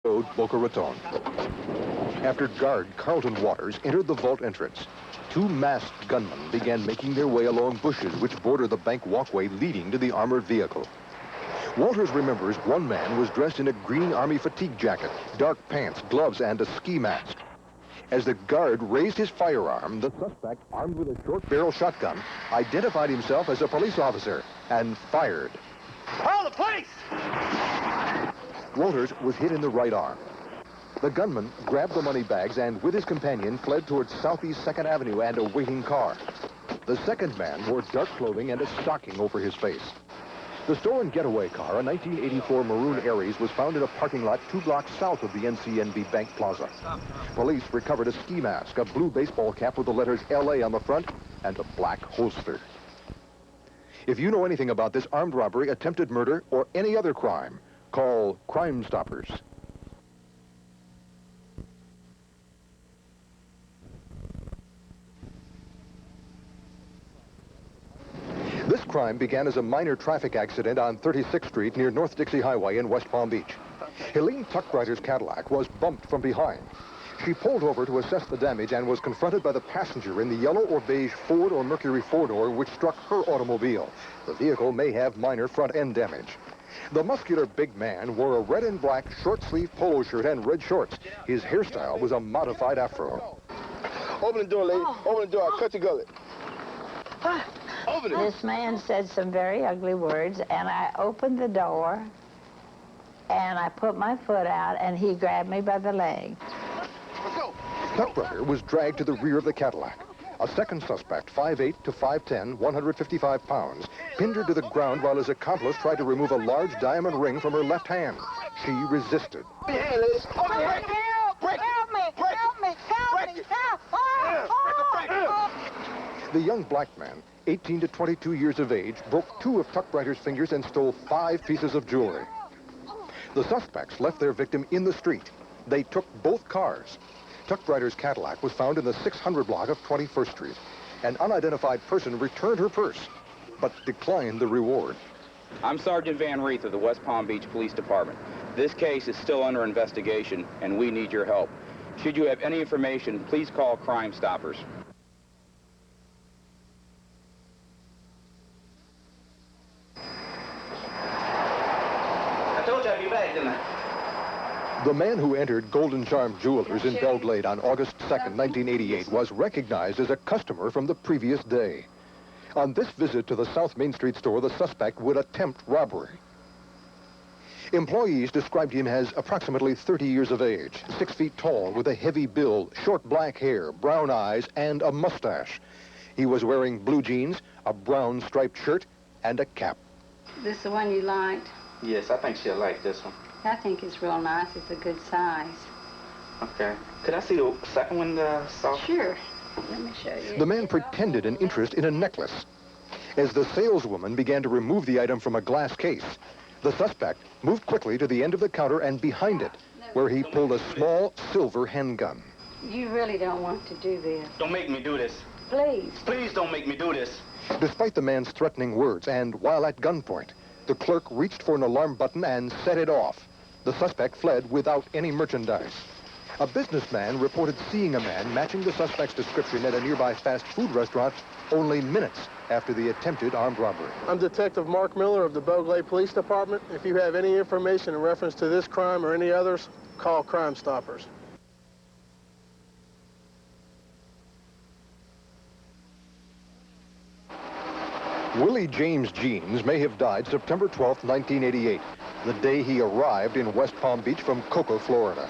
Road, Boca Raton. After guard Carlton Waters entered the vault entrance, two masked gunmen began making their way along bushes which border the bank walkway leading to the armored vehicle. Waters remembers one man was dressed in a green Army fatigue jacket, dark pants, gloves, and a ski mask. As the guard raised his firearm, the suspect, armed with a short-barrel shotgun, identified himself as a police officer and fired. Call the police! Waters was hit in the right arm. The gunman grabbed the money bags and, with his companion, fled towards Southeast 2nd Avenue and a waiting car. The second man wore dark clothing and a stocking over his face. The stolen getaway car, a 1984 maroon Aries, was found in a parking lot 2 blocks south of the NCNB Bank Plaza. Police recovered a ski mask, a blue baseball cap with the letters LA on the front, and a black holster. If you know anything about this armed robbery, attempted murder, or any other crime, call Crime Stoppers. This crime began as a minor traffic accident on 36th Street near North Dixie Highway in West Palm Beach. Helene Tuckbrider's Cadillac was bumped from behind. She pulled over to assess the damage and was confronted by the passenger in the yellow or beige Ford or Mercury four-door which struck her automobile. The vehicle may have minor front-end damage. The muscular big man wore a red and black short-sleeve polo shirt and red shorts. His hairstyle was a modified afro. Open the door, lady. Open the door. I'll cut your gullet. Open it. This man said some very ugly words, and I opened the door, and I put my foot out, and he grabbed me by the leg. Let's go. Tuckbrider was dragged to the rear of the Cadillac. A second suspect, 5'8" to 5'10", 155 pounds, pinned her to the ground while his accomplice tried to remove a large diamond ring from her left hand. She resisted. Open your hand, ladies. Open your hand. The young black man, 18 to 22 years of age, broke 2 of Tuckbrider's fingers and stole 5 pieces of jewelry. The suspects left their victim in the street. They took both cars. Tuckbrider's Cadillac was found in the 600 block of 21st Street. An unidentified person returned her purse, but declined the reward. I'm Sergeant Van Reeth of the West Palm Beach Police Department. This case is still under investigation, and we need your help. Should you have any information, please call Crime Stoppers. I told you I'd be back, didn't I? The man who entered Golden Charm Jewelers in Belle Glade on August 2nd, 1988, was recognized as a customer from the previous day. On this visit to the South Main Street store, the suspect would attempt robbery. Employees described him as approximately 30 years of age, 6 feet tall, with a heavy build, short black hair, brown eyes, and a mustache. He was wearing blue jeans, a brown striped shirt, and a cap. This the one you liked? Yes, I think she'll like this one. I think it's real nice. It's a good size. Okay. Could I see the second one, Saul? Sure. Let me show you. The man pretended an interest in a necklace. As the saleswoman began to remove the item from a glass case, the suspect moved quickly to the end of the counter and behind it, where he pulled a small silver handgun. You really don't want to do this. Don't make me do this. Please. Please don't make me do this. Despite the man's threatening words and while at gunpoint, the clerk reached for an alarm button and set it off. The suspect fled without any merchandise. A businessman reported seeing a man matching the suspect's description at a nearby fast food restaurant only minutes after the attempted armed robbery. I'm Detective Mark Miller of the Belle Glade Police Department. If you have any information in reference to this crime or any others, call Crime Stoppers. Willie James Jeans may have died September 12, 1988, the day he arrived in West Palm Beach from Cocoa, Florida.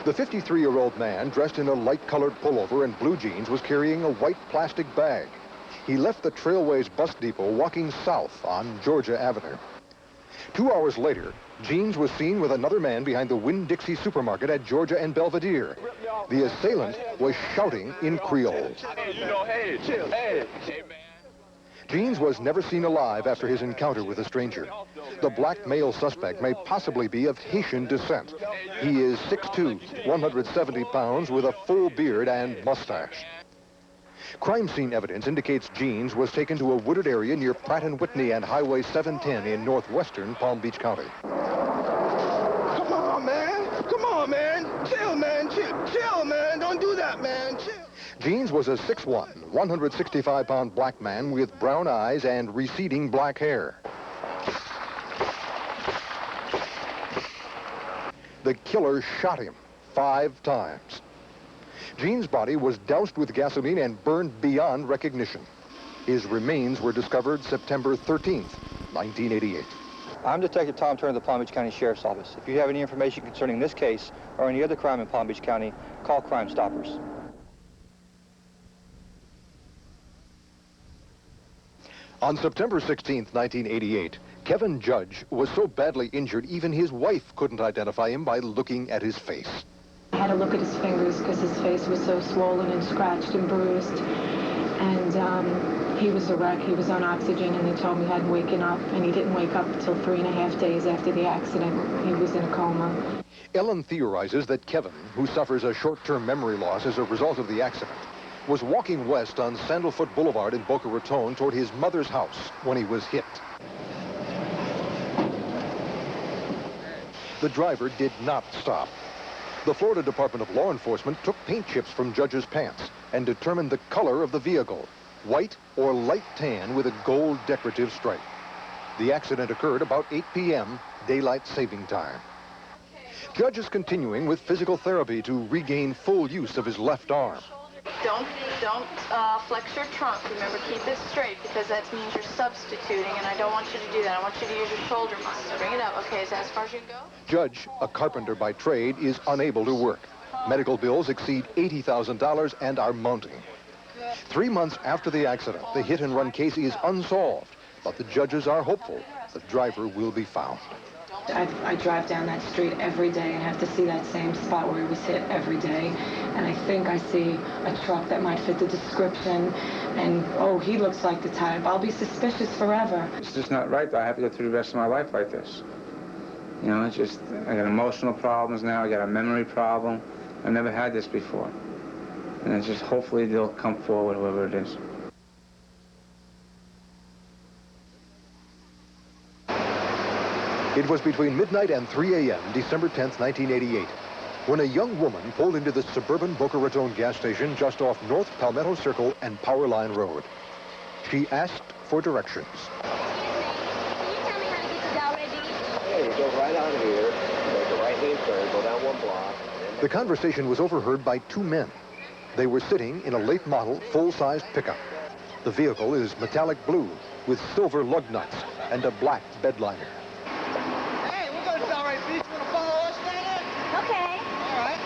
The 53-year-old man, dressed in a light-colored pullover and blue jeans, was carrying a white plastic bag. He left the Trailways bus depot walking south on Georgia Avenue. 2 hours later, Jeans was seen with another man behind the Winn-Dixie supermarket at Georgia and Belvedere. The assailant was shouting in Creole. Hey, chill, hey, man. Jeans was never seen alive after his encounter with a stranger. The black male suspect may possibly be of Haitian descent. He is 6'2", 170 pounds, with a full beard and mustache. Crime scene evidence indicates Jeans was taken to a wooded area near Pratt & Whitney and Highway 710 in northwestern Palm Beach County. Come on, man. Come on. Chill, man. Don't do that, man. Chill. Jeans was a 6'1", 165-pound black man with brown eyes and receding black hair. The killer shot him 5 times. Jean's body was doused with gasoline and burned beyond recognition. His remains were discovered September 13th, 1988. I'm Detective Tom Turner of the Palm Beach County Sheriff's Office. If you have any information concerning this case or any other crime in Palm Beach County, call Crime Stoppers. On September 16th, 1988, Kevin Judge was so badly injured even his wife couldn't identify him by looking at his face. I had to look at his fingers because his face was so swollen and scratched and bruised. And he was a wreck. He was on oxygen, and they told me he hadn't waken up, and he didn't wake up until 3.5 days after the accident. He was in a coma. Ellen theorizes that Kevin, who suffers a short-term memory loss as a result of the accident, was walking west on Sandalfoot Boulevard in Boca Raton toward his mother's house when he was hit. The driver did not stop. The Florida Department of Law Enforcement took paint chips from Judge's pants and determined the color of the vehicle, white or light tan with a gold decorative stripe. The accident occurred about 8 p.m. daylight saving time. Judge is continuing with physical therapy to regain full use of his left arm. Don't flex your trunk. Remember, keep it straight because that means you're substituting, and I don't want you to do that. I want you to use your shoulder muscles. Bring it up. Okay, is that as far as you can go? Judge, a carpenter by trade, is unable to work. Medical bills exceed $80,000 and are mounting. 3 months after the accident, the hit-and-run case is unsolved, but the judges are hopeful the driver will be found. I drive down that street every day and have to see that same spot where he was hit every day. And I think I see a truck that might fit the description. And, oh, he looks like the type. I'll be suspicious forever. It's just not right that I have to go through the rest of my life like this. You know, it's just, I got emotional problems now. I got a memory problem. I've never had this before. And it's just, hopefully they'll come forward, whoever it is. It was between midnight and 3 a.m., December 10th, 1988, when a young woman pulled into the suburban Boca Raton gas station just off North Palmetto Circle and Power Line Road. She asked for directions. Hey, you go right out here, make a right-hand turn, go down 1 block. The conversation was overheard by 2 men. They were sitting in a late model, full-sized pickup. The vehicle is metallic blue with silver lug nuts and a black bed liner. Hey, we're going to Delray Beach. You want to follow us down there? Okay. All right.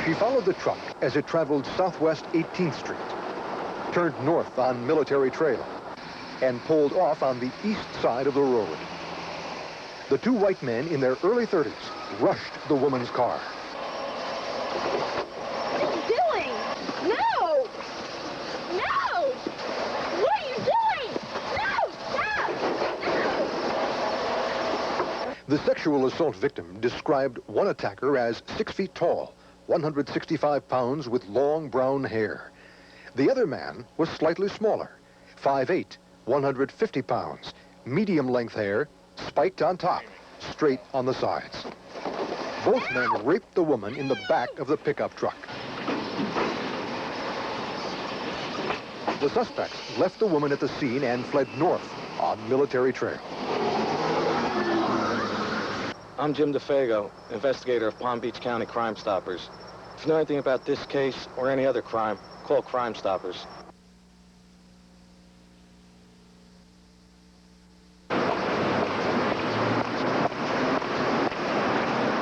She followed the truck as it traveled southwest 18th Street, turned north on Military Trail, and pulled off on the east side of the road. The 2 white men in their early 30s rushed the woman's car. What are you doing? No! No! What are you doing? No! Stop! No! The sexual assault victim described one attacker as 6 feet tall, 165 pounds with long brown hair. The other man was slightly smaller, 5'8", 150 pounds, medium length hair, spiked on top, straight on the sides. Both men raped the woman in the back of the pickup truck. The suspects left the woman at the scene and fled north on Military Trail. I'm Jim DeFago, investigator of Palm Beach County Crime Stoppers. If you know anything about this case or any other crime, call Crime Stoppers.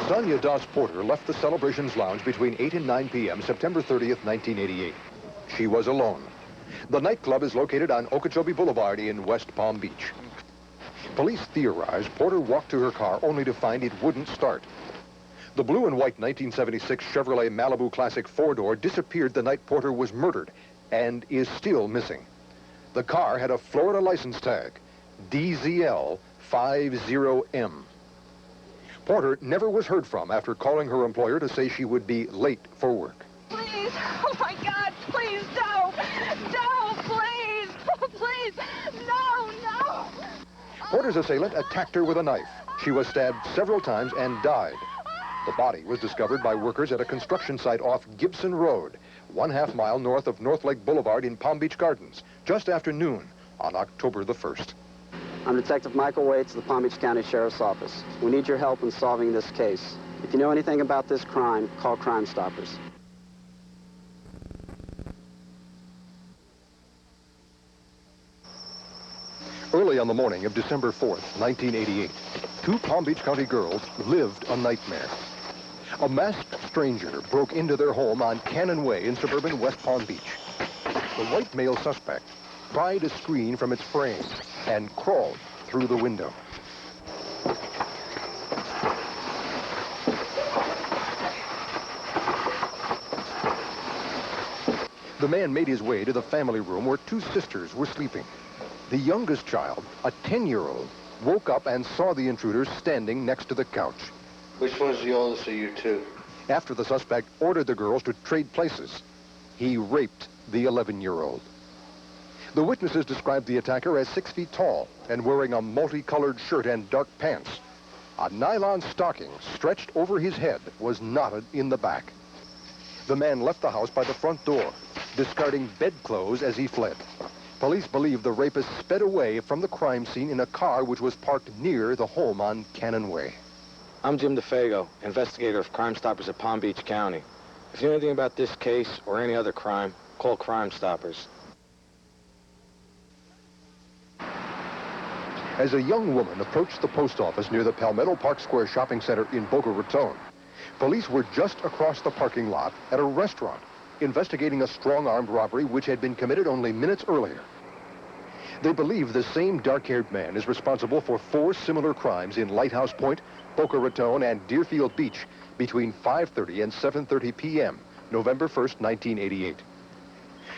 Sonia Doss Porter left the Celebrations Lounge between 8 and 9 p.m. September 30th, 1988. She was alone. The nightclub is located on Okeechobee Boulevard in West Palm Beach. Police theorize Porter walked to her car only to find it wouldn't start. The blue and white 1976 Chevrolet Malibu Classic 4-door disappeared the night Porter was murdered and is still missing. The car had a Florida license tag, DZL50M. Porter never was heard from after calling her employer to say she would be late for work. Please, oh my God, please don't, please, please, murder's assailant attacked her with a knife. She was stabbed several times and died. The body was discovered by workers at a construction site off Gibson Road, 1/2 mile north of North Lake Boulevard in Palm Beach Gardens, just after noon on October the 1st. I'm Detective Michael Waits of the Palm Beach County Sheriff's Office. We need your help in solving this case. If you know anything about this crime, call Crime Stoppers. Early on the morning of December 4th, 1988, two Palm Beach County girls lived a nightmare. A masked stranger broke into their home on Cannon Way in suburban West Palm Beach. The white male suspect pried a screen from its frame and crawled through the window. The man made his way to the family room where two sisters were sleeping. The youngest child, a 10-year-old, woke up and saw the intruders standing next to the couch. Which one's the oldest of you two? After the suspect ordered the girls to trade places, he raped the 11-year-old. The witnesses described the attacker as 6 feet tall and wearing a multicolored shirt and dark pants. A nylon stocking stretched over his head was knotted in the back. The man left the house by the front door, discarding bedclothes as he fled. Police believe the rapist sped away from the crime scene in a car which was parked near the home on Cannon Way. I'm Jim DeFago, investigator of Crime Stoppers at Palm Beach County. If you know anything about this case or any other crime, call Crime Stoppers. As a young woman approached the post office near the Palmetto Park Square shopping center in Boca Raton, police were just across the parking lot at a restaurant investigating a strong-armed robbery which had been committed only minutes earlier. They believe the same dark-haired man is responsible for 4 similar crimes in Lighthouse Point, Boca Raton, and Deerfield Beach between 5:30 and 7:30 p.m., November 1st, 1988.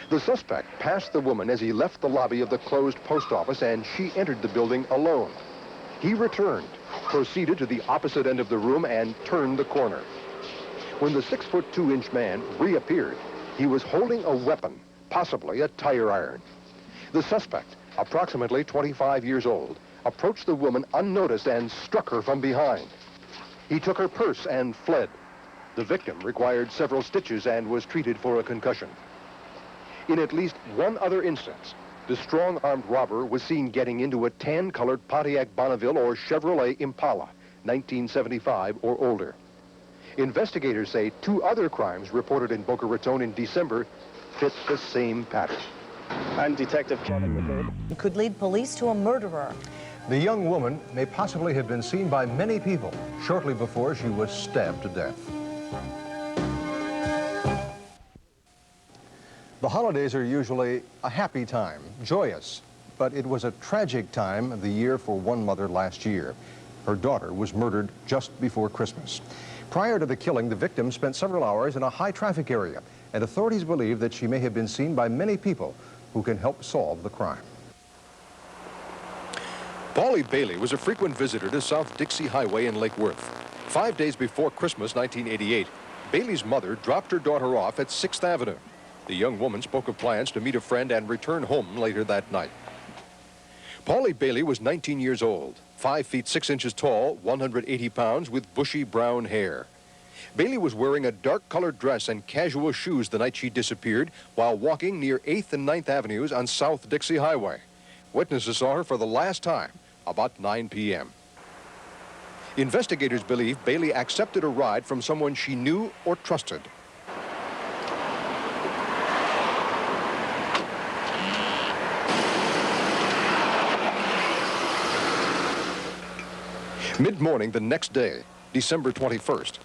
The suspect passed the woman as he left the lobby of the closed post office, and she entered the building alone. He returned, proceeded to the opposite end of the room, and turned the corner. When the 6'2" man reappeared, he was holding a weapon, possibly a tire iron. The suspect, approximately 25 years old, approached the woman unnoticed and struck her from behind. He took her purse and fled. The victim required several stitches and was treated for a concussion. In at least one other instance, the strong-armed robber was seen getting into a tan-colored Pontiac Bonneville or Chevrolet Impala, 1975 or older. Investigators say 2 other crimes reported in Boca Raton in December fit the same pattern. I'm Detective Kevin. It could lead police to a murderer. The young woman may possibly have been seen by many people shortly before she was stabbed to death. The holidays are usually a happy time, joyous, but it was a tragic time of the year for one mother last year. Her daughter was murdered just before Christmas. Prior to the killing, the victim spent several hours in a high-traffic area, and authorities believe that she may have been seen by many people who can help solve the crime. Paulie Bailey was a frequent visitor to South Dixie Highway in Lake Worth. 5 days before Christmas, 1988, Bailey's mother dropped her daughter off at 6th Avenue. The young woman spoke of plans to meet a friend and return home later that night. Paulie Bailey was 19 years old, 5 feet 6 inches tall, 180 pounds, with bushy brown hair. Bailey was wearing a dark-colored dress and casual shoes the night she disappeared while walking near 8th and 9th Avenues on South Dixie Highway. Witnesses saw her for the last time about 9 p.m. Investigators believe Bailey accepted a ride from someone she knew or trusted. Mid-morning the next day, December 21st,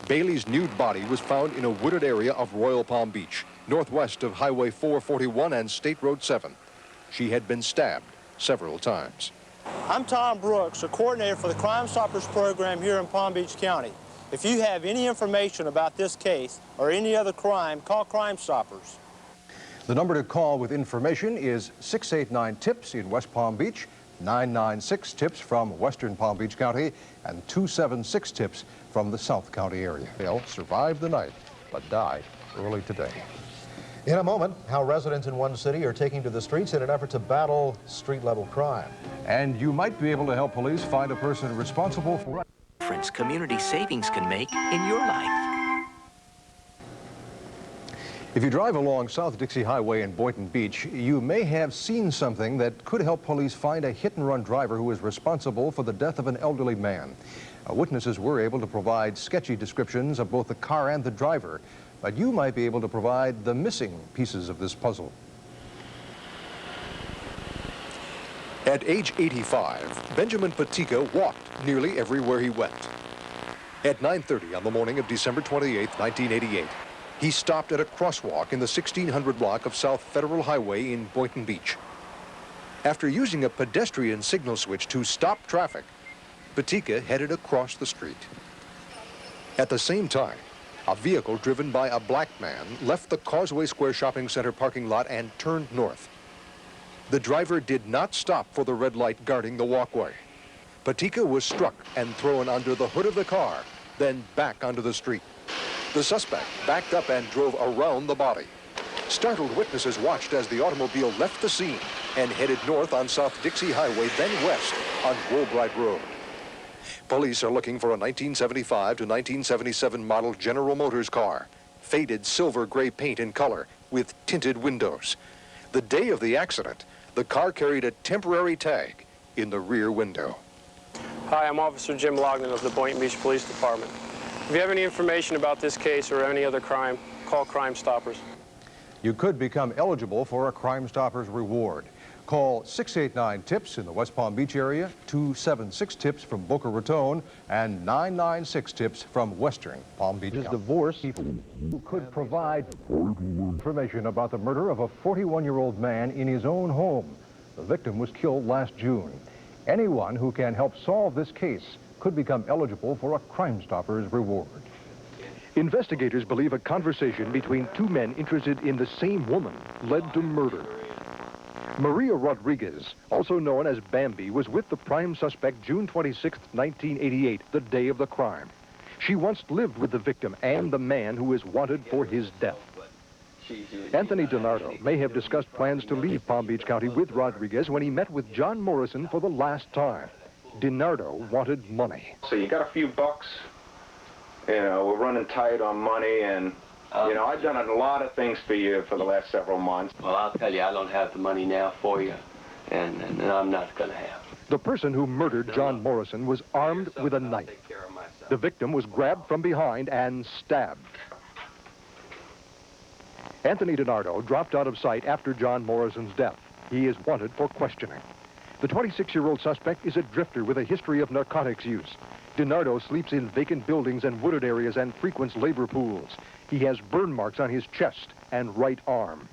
Bailey's nude body was found in a wooded area of Royal Palm Beach, northwest of Highway 441 and State Road 7. She had been stabbed several times. I'm Tom Brooks, a coordinator for the Crime Stoppers program here in Palm Beach County. If you have any information about this case or any other crime, call Crime Stoppers. The number to call with information is 689-TIPS in West Palm Beach, 996-TIPS from Western Palm Beach County, and 276-TIPS from the South County area. They survived the night, but died early today. In a moment, how residents in one city are taking to the streets in an effort to battle street-level crime. And you might be able to help police find a person responsible for what difference community savings can make in your life. If you drive along South Dixie Highway in Boynton Beach, you may have seen something that could help police find a hit-and-run driver who is responsible for the death of an elderly man. Witnesses were able to provide sketchy descriptions of both the car and the driver, but you might be able to provide the missing pieces of this puzzle. At age 85, Benjamin Patika walked nearly everywhere he went. At 9:30 on the morning of December 28, 1988, he stopped at a crosswalk in the 1600 block of South Federal Highway in Boynton Beach. After using a pedestrian signal switch to stop traffic, Patika headed across the street. At the same time, a vehicle driven by a black man left the Causeway Square Shopping Center parking lot and turned north. The driver did not stop for the red light guarding the walkway. Patika was struck and thrown under the hood of the car, then back onto the street. The suspect backed up and drove around the body. Startled witnesses watched as the automobile left the scene and headed north on South Dixie Highway, then west on Woolbright Road. Police are looking for a 1975 to 1977 model General Motors car, faded silver gray paint in color with tinted windows. The day of the accident, the car carried a temporary tag in the rear window. Hi, I'm Officer Jim Lognan of the Boynton Beach Police Department. If you have any information about this case or any other crime, call Crime Stoppers. You could become eligible for a Crime Stoppers reward. Call 689-TIPS in the West Palm Beach area, 276-TIPS from Boca Raton, and 996-TIPS from Western Palm Beach. Divorce people who could provide information about the murder of a 41-year-old man in his own home. The victim was killed last June. Anyone who can help solve this case could become eligible for a Crime Stoppers reward. Investigators believe a conversation between two men interested in the same woman led to murder. Maria Rodriguez, also known as Bambi, was with the prime suspect June 26, 1988, the day of the crime. She once lived with the victim and the man who is wanted for his death. Anthony DiNardo may have discussed plans to leave Palm Beach County with Rodriguez when he met with John Morrison for the last time. DiNardo wanted money. So you got a few bucks? You know, we're running tight on money, and you know, I've done a lot of things for you for the last several months. Well, I'll tell you, I don't have the money now for you, and I'm not going to have it. The person who murdered John Morrison was armed with a knife. The victim was grabbed from behind and stabbed. Anthony DiNardo dropped out of sight after John Morrison's death. He is wanted for questioning. The 26-year-old suspect is a drifter with a history of narcotics use. DiNardo sleeps in vacant buildings and wooded areas and frequents labor pools. He has burn marks on his chest and right arm.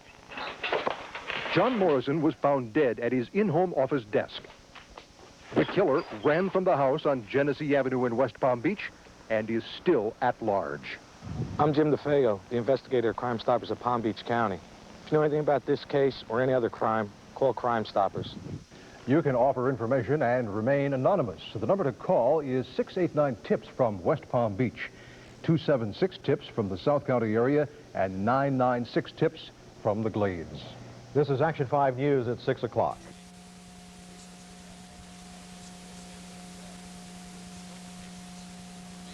John Morrison was found dead at his in-home office desk. The killer ran from the house on Genesee Avenue in West Palm Beach and is still at large. I'm Jim DeFeo, the investigator of Crime Stoppers of Palm Beach County. If you know anything about this case or any other crime, call Crime Stoppers. You can offer information and remain anonymous. The number to call is 689-TIPS from West Palm Beach, 276-TIPS from the South County area, and 996-TIPS from the Glades. This is Action 5 News at 6 o'clock.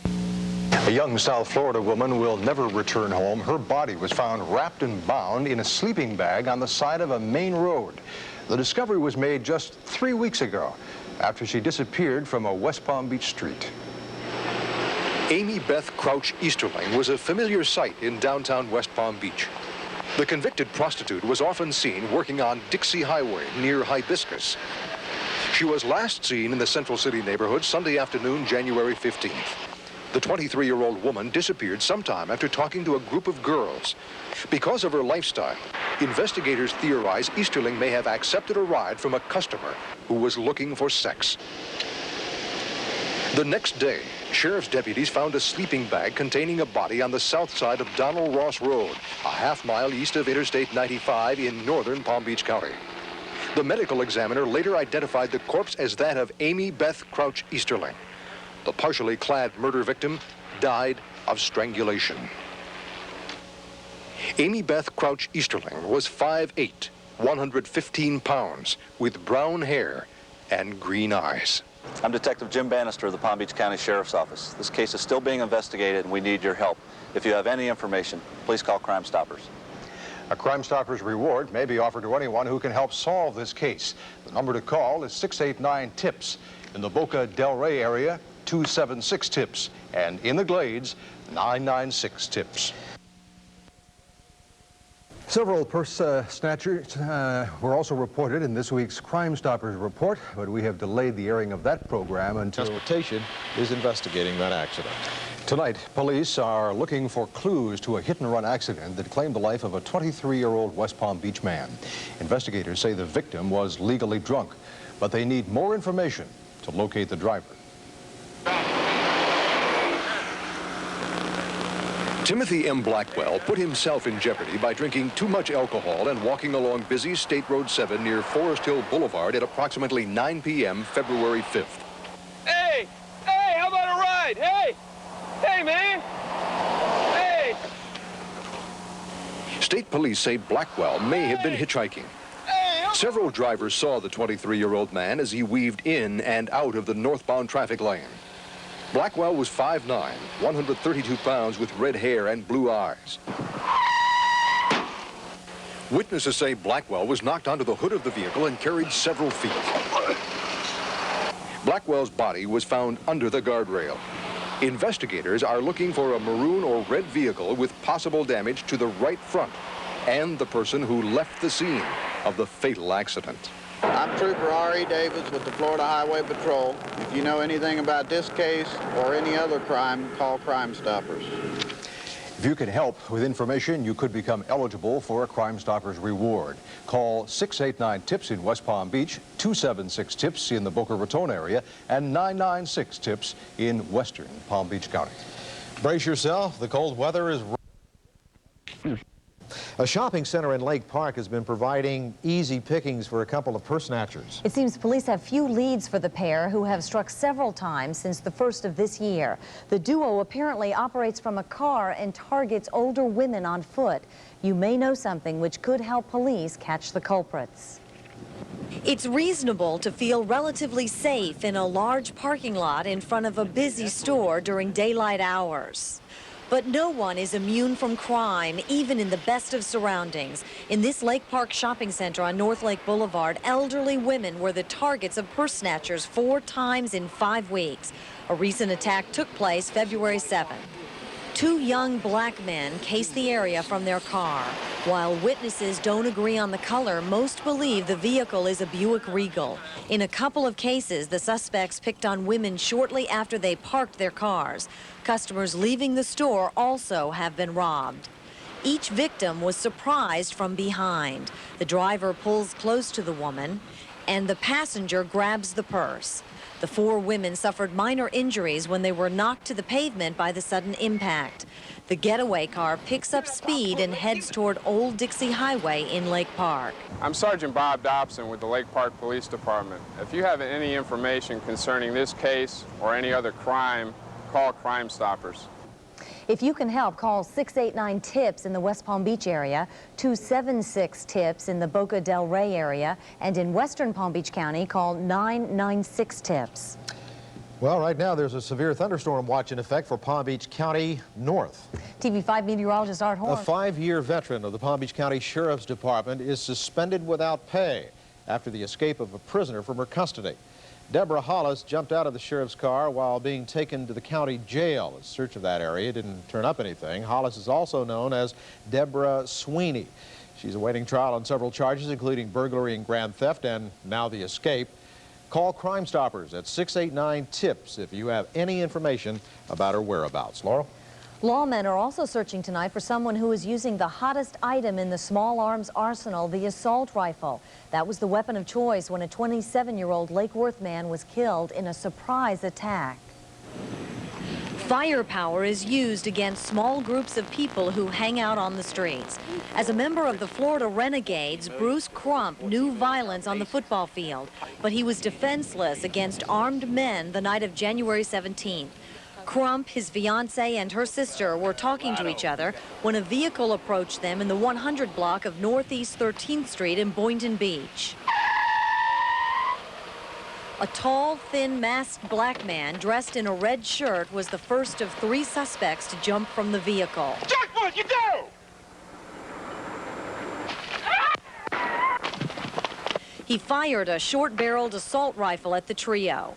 A young South Florida woman will never return home. Her body was found wrapped and bound in a sleeping bag on the side of a main road. The discovery was made just 3 weeks ago after she disappeared from a West Palm Beach street. Amy Beth Crouch Easterling was a familiar sight in downtown West Palm Beach. The convicted prostitute was often seen working on Dixie Highway near Hibiscus. She was last seen in the Central City neighborhood Sunday afternoon, January 15th. The 23-year-old woman disappeared sometime after talking to a group of girls. Because of her lifestyle, investigators theorize Easterling may have accepted a ride from a customer who was looking for sex. The next day, sheriff's deputies found a sleeping bag containing a body on the south side of Donald Ross Road, a half-mile east of Interstate 95 in northern Palm Beach County. The medical examiner later identified the corpse as that of Amy Beth Crouch Easterling. The partially clad murder victim died of strangulation. Amy Beth Crouch Easterling was 5'8", 115 pounds, with brown hair and green eyes. I'm Detective Jim Bannister of the Palm Beach County Sheriff's Office. This case is still being investigated and we need your help. If you have any information, please call Crime Stoppers. A Crime Stoppers reward may be offered to anyone who can help solve this case. The number to call is 689-TIPS. In the Boca Del Rey area, 276-TIPS. And in the Glades, 996-TIPS. Several purse snatchers were also reported in this week's Crime Stoppers report, but we have delayed the airing of that program until Transportation is investigating that accident. Tonight, police are looking for clues to a hit-and-run accident that claimed the life of a 23-year-old West Palm Beach man. Investigators say the victim was legally drunk, but they need more information to locate the driver. Timothy M. Blackwell put himself in jeopardy by drinking too much alcohol and walking along busy State Road 7 near Forest Hill Boulevard at approximately 9 p.m. February 5th. Hey! Hey, how about a ride? Hey! Hey, man! Hey! State police say Blackwell may have been hitchhiking. Several drivers saw the 23-year-old man as he weaved in and out of the northbound traffic lane. Blackwell was 5'9", 132 pounds with red hair and blue eyes. Witnesses say Blackwell was knocked onto the hood of the vehicle and carried several feet. Blackwell's body was found under the guardrail. Investigators are looking for a maroon or red vehicle with possible damage to the right front and the person who left the scene of the fatal accident. I'm Trooper R.E. Davis with the Florida Highway Patrol. If you know anything about this case or any other crime, call Crime Stoppers. If you can help with information, you could become eligible for a Crime Stoppers reward. Call 689-TIPS in West Palm Beach, 276-TIPS in the Boca Raton area, and 996-TIPS in Western Palm Beach County. Brace yourself, the cold weather is... A shopping center in Lake Park has been providing easy pickings for a couple of purse snatchers. It seems police have few leads for the pair who have struck several times since the first of this year. The duo apparently operates from a car and targets older women on foot. You may know something which could help police catch the culprits. It's reasonable to feel relatively safe in a large parking lot in front of a busy store during daylight hours. But no one is immune from crime, even in the best of surroundings. In this Lake Park shopping center on North Lake Boulevard, elderly women were the targets of purse snatchers 4 times in 5 weeks. A recent attack took place February 7. 2 young black men cased the area from their car. While witnesses don't agree on the color, most believe the vehicle is a Buick Regal. In a couple of cases, the suspects picked on women shortly after they parked their cars. Customers leaving the store also have been robbed. Each victim was surprised from behind. The driver pulls close to the woman, and the passenger grabs the purse. The 4 women suffered minor injuries when they were knocked to the pavement by the sudden impact. The getaway car picks up speed and heads toward Old Dixie Highway in Lake Park. I'm Sergeant Bob Dobson with the Lake Park Police Department. If you have any information concerning this case or any other crime, call Crime Stoppers. If you can help, call 689-TIPS in the West Palm Beach area, 276-TIPS in the Boca Del Rey area, and in Western Palm Beach County, call 996-TIPS. Well, right now there's a severe thunderstorm watch in effect for Palm Beach County North. TV5 meteorologist Art Horn. A 5-year veteran of the Palm Beach County Sheriff's Department is suspended without pay after the escape of a prisoner from her custody. Deborah Hollis jumped out of the sheriff's car while being taken to the county jail. A search of that area didn't turn up anything. Hollis is also known as Deborah Sweeney. She's awaiting trial on several charges, including burglary and grand theft, and now the escape. Call Crime Stoppers at 689-TIPS if you have any information about her whereabouts. Laurel? Lawmen are also searching tonight for someone who is using the hottest item in the small arms arsenal, the assault rifle. That was the weapon of choice when a 27-year-old Lake Worth man was killed in a surprise attack. Firepower is used against small groups of people who hang out on the streets. As a member of the Florida Renegades, Bruce Crump knew violence on the football field, but he was defenseless against armed men the night of January 17th. Crump, his fiancée, and her sister were talking to each other when a vehicle approached them in the 100 block of Northeast 13th Street in Boynton Beach. A tall, thin, masked black man dressed in a red shirt was the first of 3 suspects to jump from the vehicle. Jackpot, you go! He fired a short-barreled assault rifle at the trio.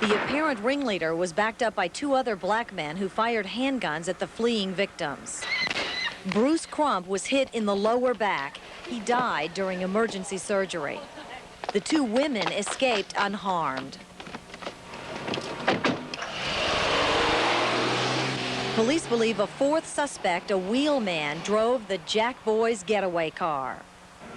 The apparent ringleader was backed up by 2 other black men who fired handguns at the fleeing victims. Bruce Crump was hit in the lower back. He died during emergency surgery. The 2 women escaped unharmed. Police believe a 4th suspect, a wheelman, drove the Jack Boys getaway car.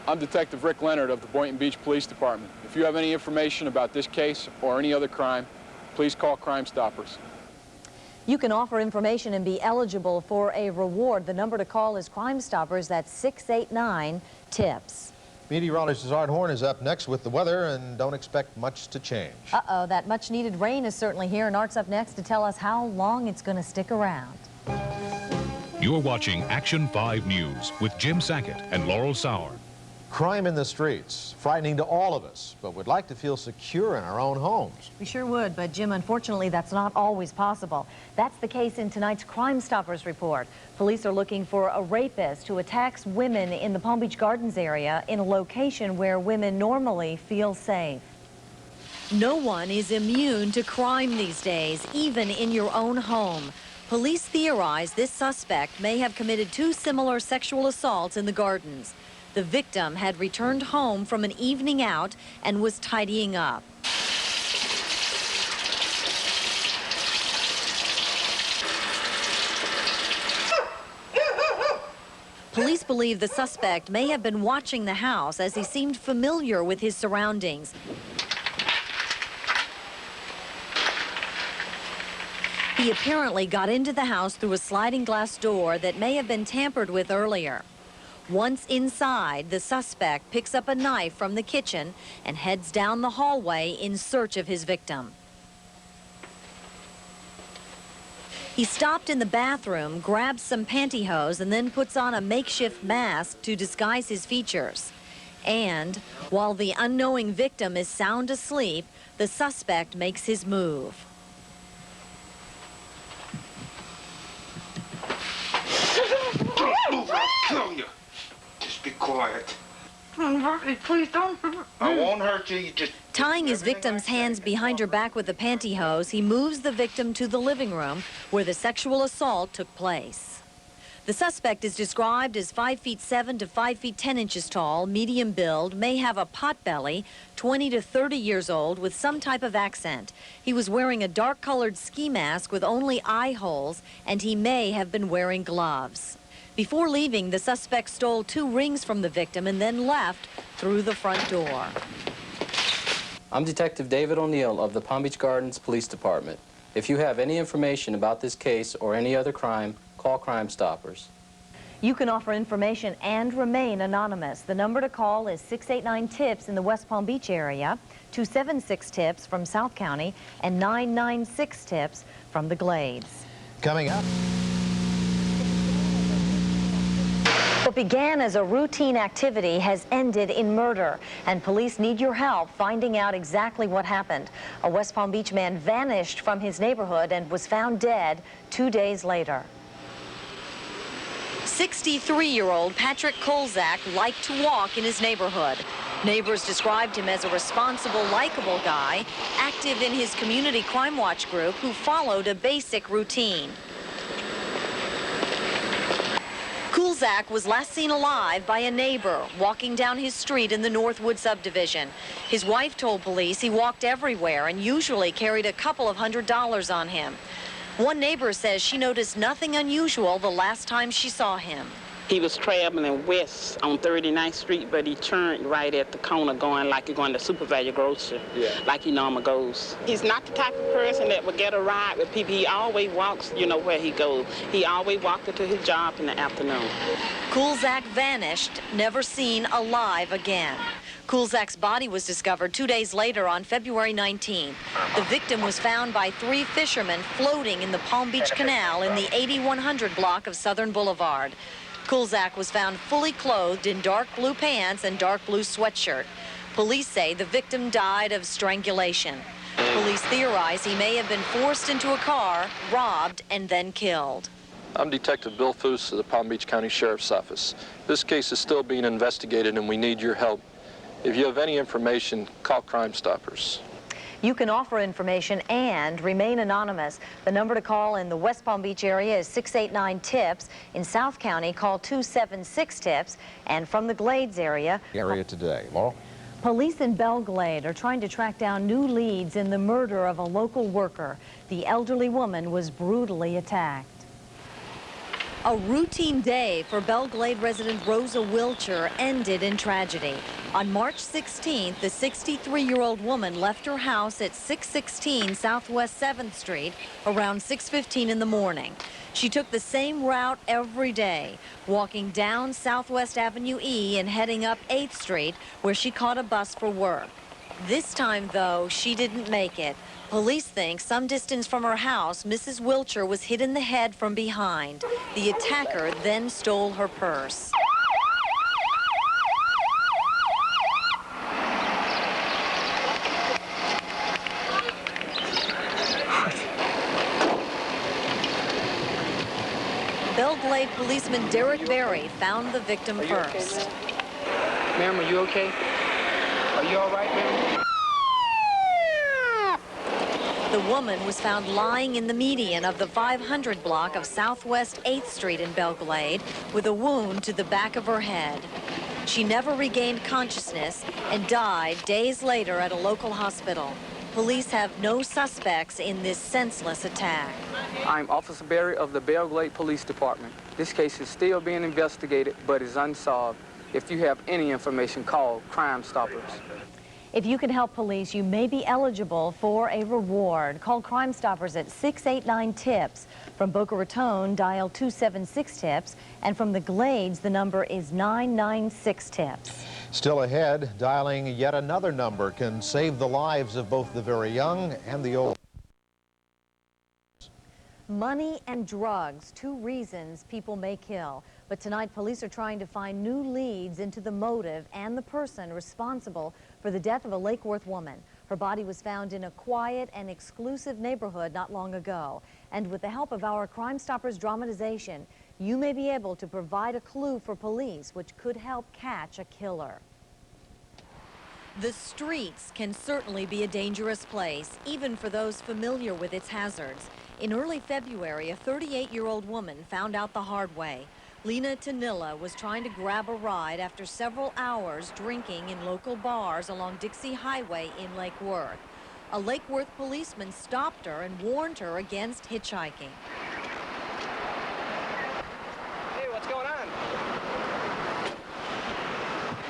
I'm Detective Rick Leonard of the Boynton Beach Police Department. If you have any information about this case or any other crime, please call Crime Stoppers. You can offer information and be eligible for a reward. The number to call is Crime Stoppers. That's 689-TIPS. Meteorologist Art Horn is up next with the weather, and don't expect much to change. Uh-oh, that much-needed rain is certainly here, and Art's up next to tell us how long it's going to stick around. You're watching Action 5 News with Jim Sackett and Laurel Sauer. Crime in the streets, frightening to all of us, but we'd like to feel secure in our own homes. We sure would, but Jim, unfortunately, that's not always possible. That's the case in tonight's Crime Stoppers report. Police are looking for a rapist who attacks women in the Palm Beach Gardens area in a location where women normally feel safe. No one is immune to crime these days, even in your own home. Police theorize this suspect may have committed 2 similar sexual assaults in the Gardens. The victim had returned home from an evening out and was tidying up. Police believe the suspect may have been watching the house as he seemed familiar with his surroundings. He apparently got into the house through a sliding glass door that may have been tampered with earlier. Once inside, the suspect picks up a knife from the kitchen and heads down the hallway in search of his victim. He stopped in the bathroom, grabs some pantyhose, and then puts on a makeshift mask to disguise his features. And while the unknowing victim is sound asleep, the suspect makes his move. Move, I'll kill you. Just be quiet. Don't hurt me, please don't hurt me. I won't hurt you, you just... Tying his victim's hands behind her back with a pantyhose, he moves the victim to the living room where the sexual assault took place. The suspect is described as 5'7" to 5'10" tall, medium build, may have a pot belly, 20 to 30 years old, with some type of accent. He was wearing a dark-colored ski mask with only eye holes, and he may have been wearing gloves. Before leaving, the suspect stole 2 rings from the victim and then left through the front door. I'm Detective David O'Neill of the Palm Beach Gardens Police Department. If you have any information about this case or any other crime, call Crime Stoppers. You can offer information and remain anonymous. The number to call is 689-TIPS in the West Palm Beach area, 276-TIPS from South County, and 996-TIPS from the Glades. Coming up. What began as a routine activity has ended in murder, and police need your help finding out exactly what happened. A West Palm Beach man vanished from his neighborhood and was found dead 2 days later. 63-year-old Patrick Kolzak liked to walk in his neighborhood. Neighbors described him as a responsible, likable guy, active in his community crime watch group who followed a basic routine. Kolzak was last seen alive by a neighbor walking down his street in the Northwood subdivision. His wife told police he walked everywhere and usually carried a couple of $100s on him. One neighbor says she noticed nothing unusual the last time she saw him. He was traveling west on 39th Street, but he turned right at the corner going like he's going to SuperValue Grocery, like he normally goes. He's not the type of person that would get a ride with people. He always walks, you know, where he goes. He always walked into his job in the afternoon. Kolzak vanished, never seen alive again. Kulzak's body was discovered 2 days later on February 19th. The victim was found by 3 fishermen floating in the Palm Beach Canal in the 8100 block of Southern Boulevard. Kulzak was found fully clothed in dark blue pants and dark blue sweatshirt. Police say the victim died of strangulation. Police theorize he may have been forced into a car, robbed, and then killed. I'm Detective Bill Foose of the Palm Beach County Sheriff's Office. This case is still being investigated and we need your help. If you have any information, call Crime Stoppers. You can offer information and remain anonymous. The number to call in the West Palm Beach area is 689-TIPS. In South County, call 276-TIPS. And from the Glades area today. Laurel? Police in Belle Glade are trying to track down new leads in the murder of a local worker. The elderly woman was brutally attacked. A routine day for Belle Glade resident Rosa Wilcher ended in tragedy. On March 16th, the 63-year-old woman left her house at 616 Southwest 7th Street around 6:15 in the morning. She took the same route every day, walking down Southwest Avenue E and heading up 8th Street, where she caught a bus for work. This time, though, she didn't make it. Police think some distance from her house, Mrs. Wilcher was hit in the head from behind. The attacker then stole her purse. Belle Glade policeman Derek Berry found the victim first. Okay, ma'am, are you okay? Are you all right, ma'am? The woman was found lying in the median of the 500 block of Southwest 8th Street in Belle Glade with a wound to the back of her head. She never regained consciousness and died days later at a local hospital. Police have no suspects in this senseless attack. I'm Officer Berry of the Belle Glade Police Department. This case is still being investigated, but is unsolved. If you have any information, call Crime Stoppers. If you can help police, you may be eligible for a reward. Call Crime Stoppers at 689-TIPS. From Boca Raton, dial 276-TIPS. And from the Glades, the number is 996-TIPS. Still ahead, dialing yet another number can save the lives of both the very young and the old. Money and drugs, 2 reasons people may kill. But tonight, police are trying to find new leads into the motive and the person responsible for the death of a Lake Worth woman. Her body was found in a quiet and exclusive neighborhood not long ago. And with the help of our Crime Stoppers dramatization, you may be able to provide a clue for police which could help catch a killer. The streets can certainly be a dangerous place, even for those familiar with its hazards. In early February, a 38-year-old woman found out the hard way. Lena Tanilla was trying to grab a ride after several hours drinking in local bars along Dixie Highway in Lake Worth. A Lake Worth policeman stopped her and warned her against hitchhiking. Hey, what's going on?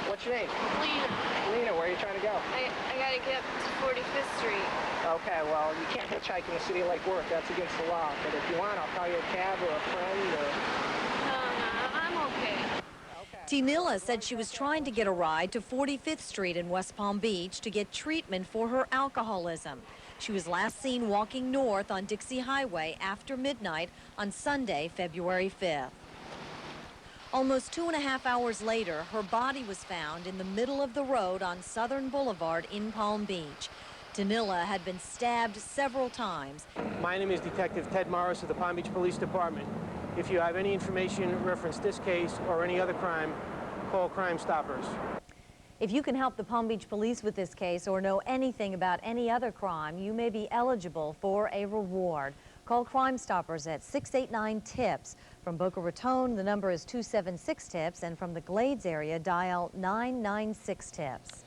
What's your name? Lena. Lena, where are you trying to go? I gotta get to 45th Street. Okay, well, you can't hitchhike in the city of Lake Worth. That's against the law. But if you want, I'll call you a cab or a friend or... No, I'm okay. Tanilla said she was trying to get a ride to 45th Street in West Palm Beach to get treatment for her alcoholism. She was last seen walking north on Dixie Highway after midnight on Sunday, February 5th. Almost 2.5 hours later, her body was found in the middle of the road on Southern Boulevard in Palm Beach. Tanilla had been stabbed several times. My name is Detective Ted Morris of the Palm Beach Police Department. If you have any information reference this case or any other crime, call Crime Stoppers. If you can help the Palm Beach Police with this case or know anything about any other crime, you may be eligible for a reward. Call Crime Stoppers at 689-TIPS. From Boca Raton, the number is 276-TIPS, and from the Glades area, dial 996-TIPS.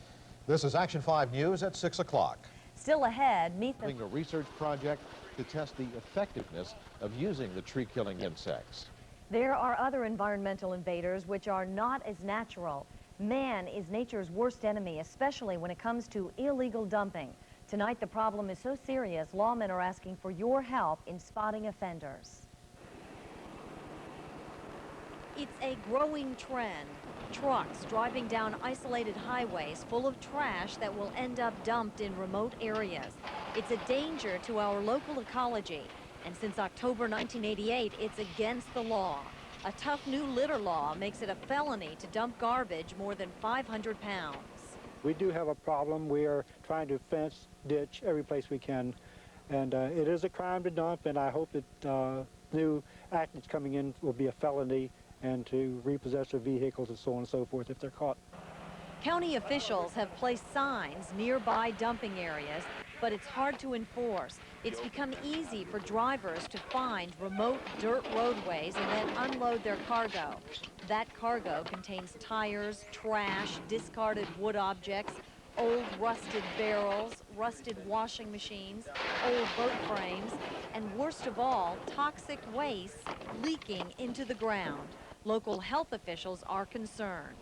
This is Action 5 News at 6 o'clock. Still ahead, meet the... A research project to test the effectiveness of using the tree-killing insects. There are other environmental invaders which are not as natural. Man is nature's worst enemy, especially when it comes to illegal dumping. Tonight, the problem is so serious, lawmen are asking for your help in spotting offenders. It's a growing trend. Trucks driving down isolated highways full of trash that will end up dumped in remote areas. It's a danger to our local ecology. And since October 1988, it's against the law. A tough new litter law makes it a felony to dump garbage more than 500 pounds. We do have a problem. We are trying to fence, ditch every place we can. And it is a crime to dump, and I hope that the new act that's coming in will be a felony and to repossess their vehicles and so on and so forth if they're caught. County officials have placed signs nearby dumping areas, but it's hard to enforce. It's become easy for drivers to find remote dirt roadways and then unload their cargo. That cargo contains tires, trash, discarded wood objects, old rusted barrels, rusted washing machines, old boat frames, and worst of all, toxic waste leaking into the ground. Local health officials are concerned.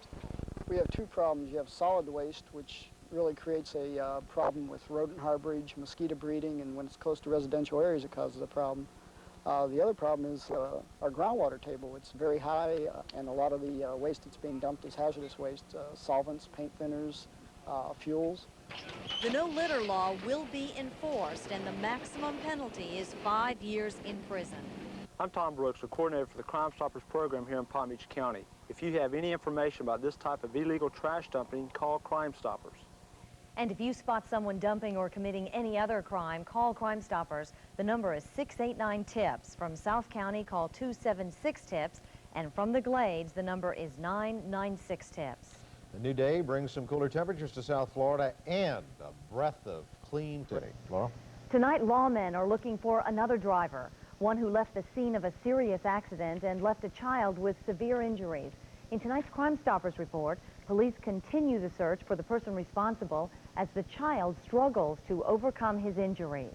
We have two problems. You have solid waste, which really creates a problem with rodent harborage, mosquito breeding, and when it's close to residential areas, it causes a problem. The other problem is our groundwater table. It's very high, and a lot of the waste that's being dumped is hazardous waste, solvents, paint thinners, fuels. The no litter law will be enforced, and the maximum penalty is 5 years in prison. I'm Tom Brooks, the coordinator for the Crime Stoppers program here in Palm Beach County. If you have any information about this type of illegal trash dumping, call Crime Stoppers. And if you spot someone dumping or committing any other crime, call Crime Stoppers. The number is 689-TIPS. From South County, call 276-TIPS. And from the Glades, the number is 996-TIPS. The new day brings some cooler temperatures to South Florida and a breath of clean today. Laurel? Tonight, lawmen are looking for another driver, one who left the scene of a serious accident and left a child with severe injuries. In tonight's Crime Stoppers report, police continue the search for the person responsible as the child struggles to overcome his injuries.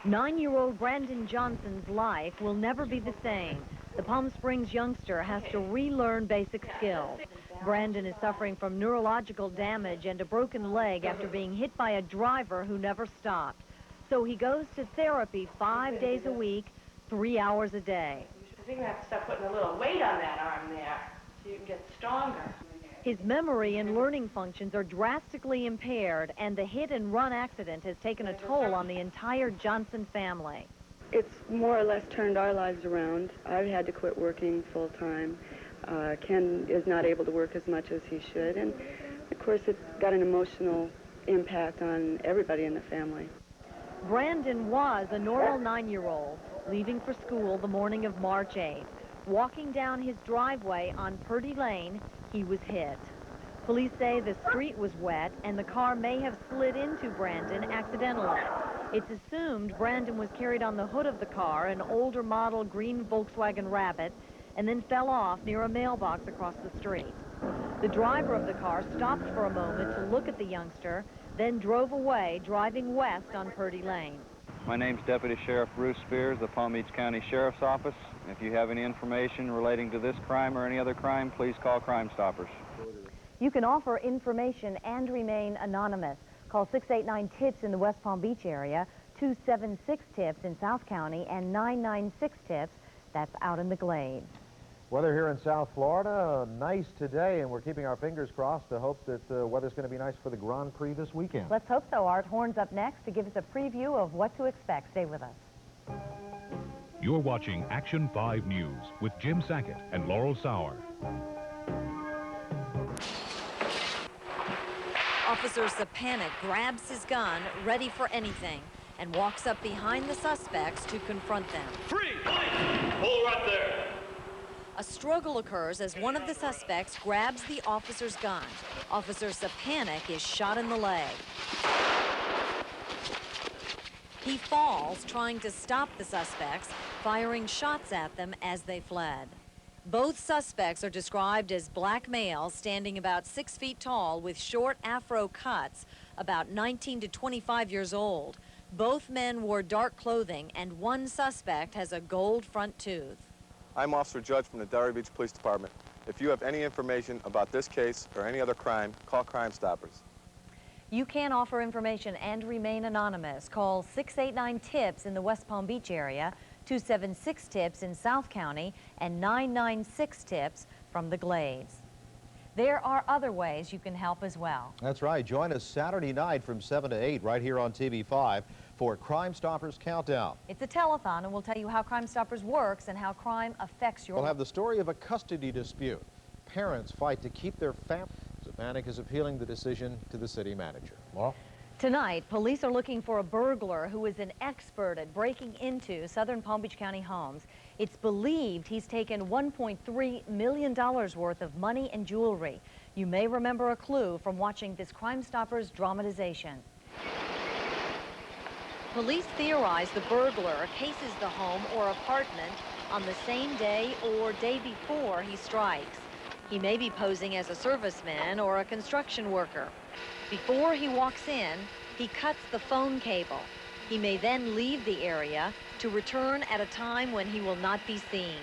9-year-old Brandon Johnson's life will never be the same. The Palm Springs youngster has to relearn basic skills. Brandon is suffering from neurological damage and a broken leg after being hit by a driver who never stopped. So he goes to therapy 5 days a week, 3 hours a day. I think we have to start putting a little weight on that arm there so you can get stronger. His memory and learning functions are drastically impaired, and the hit-and-run accident has taken a toll on the entire Johnson family. It's more or less turned our lives around. I've had to quit working full-time. Ken is not able to work as much as he should, and of course it's got an emotional impact on everybody in the family. Brandon was a normal 9-year-old, leaving for school the morning of March 8th. Walking down his driveway on Purdy Lane, he was hit. Police say the street was wet and the car may have slid into Brandon accidentally. It's assumed Brandon was carried on the hood of the car, an older model green Volkswagen Rabbit, and then fell off near a mailbox across the street. The driver of the car stopped for a moment to look at the youngster, then drove away, driving west on Purdy Lane. My name's Deputy Sheriff Bruce Spears, the Palm Beach County Sheriff's Office. If you have any information relating to this crime or any other crime, please call Crime Stoppers. You can offer information and remain anonymous. Call 689-TIPS in the West Palm Beach area, 276-TIPS in South County, and 996-TIPS, that's out in the Glades. Weather here in South Florida, nice today, and we're keeping our fingers crossed to hope that the weather's going to be nice for the Grand Prix this weekend. Let's hope so. Art Horn's up next to give us a preview of what to expect. Stay with us. You're watching Action 5 News with Jim Sackett and Laurel Sauer. Officer Sapanic grabs his gun, ready for anything, and walks up behind the suspects to confront them. Free! Hold right there! A struggle occurs as one of the suspects grabs the officer's gun. Officer Sapanic is shot in the leg. He falls, trying to stop the suspects, firing shots at them as they fled. Both suspects are described as black males standing about 6 feet tall with short afro cuts, about 19 to 25 years old. Both men wore dark clothing, and one suspect has a gold front tooth. I'm Officer Judge from the Delray Beach Police Department. If you have any information about this case or any other crime, call Crime Stoppers. You can offer information and remain anonymous. Call 689-TIPS in the West Palm Beach area, 276 tips in South County, and 996 tips from the Glades. There are other ways you can help as well. That's right. Join us Saturday night from 7 to 8 right here on TV5 for Crime Stoppers Countdown. It's a telethon, and we'll tell you how Crime Stoppers works and how crime affects your life. We'll have the story of a custody dispute. Parents fight to keep their family. Zapanic is appealing the decision to the city manager. Laurel? Tonight, police are looking for a burglar who is an expert at breaking into southern Palm Beach County homes. It's believed he's taken $1.3 million worth of money and jewelry. You may remember a clue from watching this Crime Stoppers dramatization. Police theorize the burglar cases the home or apartment on the same day or day before he strikes. He may be posing as a serviceman or a construction worker. Before he walks in, he cuts the phone cable. He may then leave the area to return at a time when he will not be seen.